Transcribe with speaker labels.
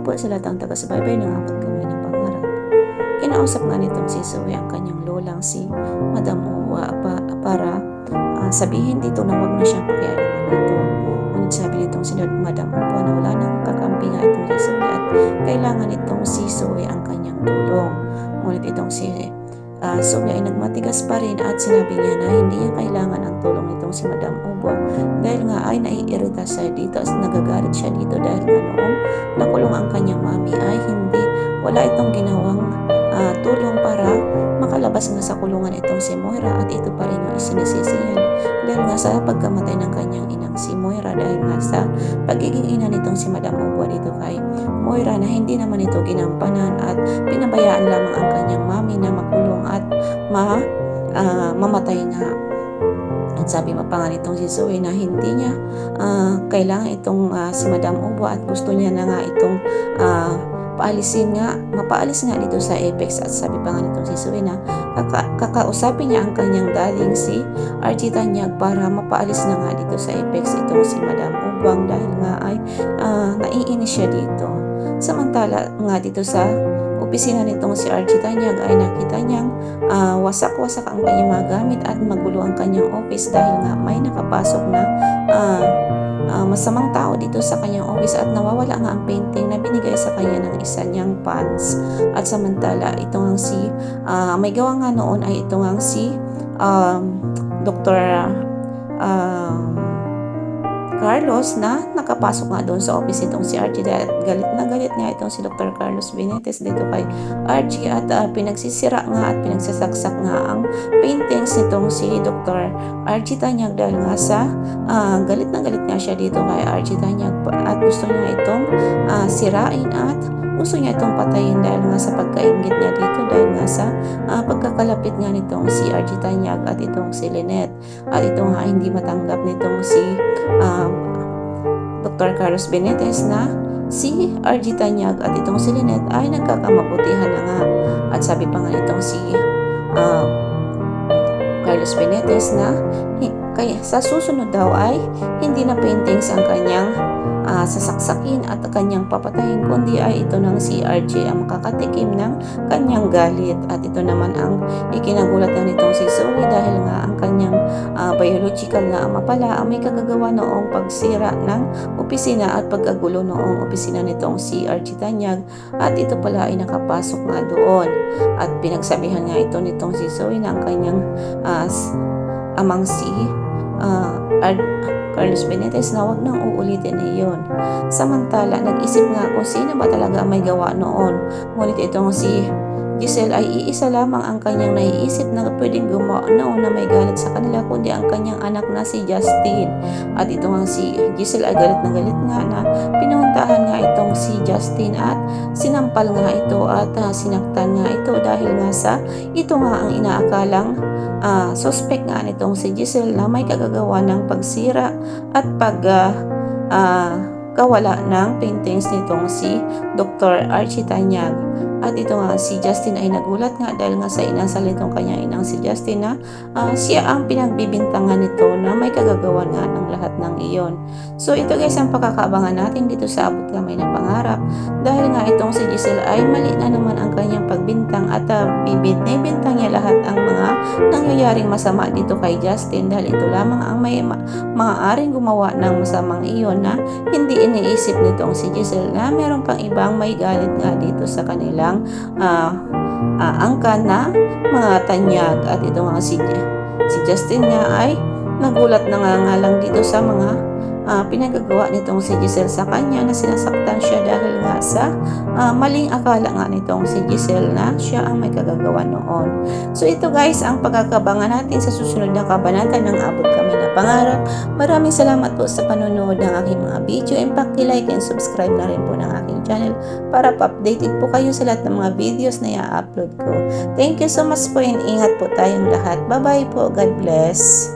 Speaker 1: po sa lahat ng taga-subaybay ng Abot Kamay ng Pangarap. Kinausap nga nitong si Zoe ang kanyang lolang si Madam Uwa para sabihin dito na wag na siyang pakialaman nito. Ngunit sabi nitong si Madam Uwa na wala nang kakampi nga itong si Zoe at kailangan itong si Zoe ang kanyang tulong. Ngunit itong si Zoe ay nagmatigas pa rin at sinabi niya na hindi niya kailangan ang tulong nitong si Madam Uwa dahil nga ay naiirita siya dito at nagagalit siya dito dahil nga noong nakulong ang kanyang mami ay wala itong ginawang tulong para makalabas nga sa kulungan itong si Moira at ito pa rin yung isinisisi niya dahil nga sa pagkamatay ng kanyang inang si Moira dahil nga sa pagiging ina nitong si Madam Uwa dito kay Moira na hindi naman ito ginampanan at pinabayaan lamang ang kanyang mami na makulong at mamatay nga. At sabi pa nga nitong si Zoe na hindi niya kailangan itong si Madam Uwa at gusto niya na nga itong mapaalis nga dito sa Apex. At sabi pa nga nitong si Zoe na kakausapin niya ang kanyang daling si RG Tanyag para mapaalis na nga dito sa Apex itong si Madam Ubang dahil nga ay naiinis siya dito. Samantala nga dito sa opisina nitong si RG Tanyag ay nakita niyang wasak-wasak ang kanyang mga gamit at magulo ang kanyang office dahil nga may nakapasok na masamang tao dito sa kanyang office at nawawala nga ang painting na binigay sa kanya ng isa niyang fans. At samantala ito nga si may gawa nga noon ay ito nga si Dr. Carlos na nakapasok nga doon sa office itong si RG at galit na galit nga itong si Dr. Carlos Benitez dito kay RG at pinagsisira nga at pinagsasaksak nga ang paintings nitong si Dr. RG Tanyag dahil nga sa galit na galit nga siya dito kay RG Tanyag at gusto niya itong sirain at gusto niya itong patayin dahil nga sa pagkaingit niya dito dahil nga sa pagkakalapit nga nitong si RG Tanyag at itong si Lynette at ito nga hindi matanggap nitong si Dr. Carlos Benitez na si RG Tanyag at itong si Lynette ay nagkakamabutihan na nga. At sabi pa nga itong si Carlos Benitez na kaya sa susunod daw ay hindi na paintings ang kanyang sasaksakin at kanyang papatayin kundi ay ito ng si RJ ang makakatikim ng kanyang galit. At ito naman ang ikinagulat na nitong si Zoe dahil nga ang kanyang biological na ama pala ang may kagagawa noong pagsira ng opisina at pagkagulo noong opisina nitong si RJ Tanyag at ito pala ay nakapasok nga doon at pinagsabihan nga ito nitong si Zoe na ang kanyang amang si Carlos Benitez na wag nang uulitin na iyon. Samantala, nag-isip nga kung sino ba talaga ang may gawa noon. Ngunit itong si Giselle ay iisa lamang ang kanyang naiisip na pwedeng gumawa noon na may galit sa kanila kundi ang kanyang anak na si Justin. At ito nga si Giselle ay galit nga na pinuntahan nga itong si Justin at sinampal nga ito at sinaktan nga ito dahil nga sa ito nga ang inaakalang suspect nga nitong si Giselle na may kagagawa ng pagsira at kawala ng paintings nitong si Dr. Archie Tanyag. At ito nga si Justin ay nagulat nga dahil nga sa inasal nitong kanyang inang si Justin na siya ang pinagbibintangan nito na may kagagawa nga ng lahat ng iyon. So ito guys ang pagkakaabangan natin dito sa Abot Kamay na Pangarap dahil nga itong si Giselle ay mali na naman ang kanyang pagbintang at bibintang niya lahat ang mga nangyayaring masama dito kay Justin dahil ito lamang ang may maaaring gumawa ng masamang iyon na hindi iniisip nitong si Giselle na meron pang ibang may galit nga dito sa kanilang angkan na mga Tanyag. At ito nga si Justin nga ay nagulat na nga lang dito sa mga pinagagawa nitong si Giselle sa kanya na sinasaktan siya dahil nga sa maling akala nga nitong si Giselle na siya ang may kagagawa noon. So ito guys ang pagkakabangan natin sa susunod na kabanata ng Abot Kamay na Pangarap. Maraming salamat po sa panonood ng aking mga video and paki-like and subscribe na rin po ng aking channel para pa-updated po kayo sa lahat ng mga videos na i-upload ko. Thank you so much po and ingat po tayong lahat. Bye bye po. God bless.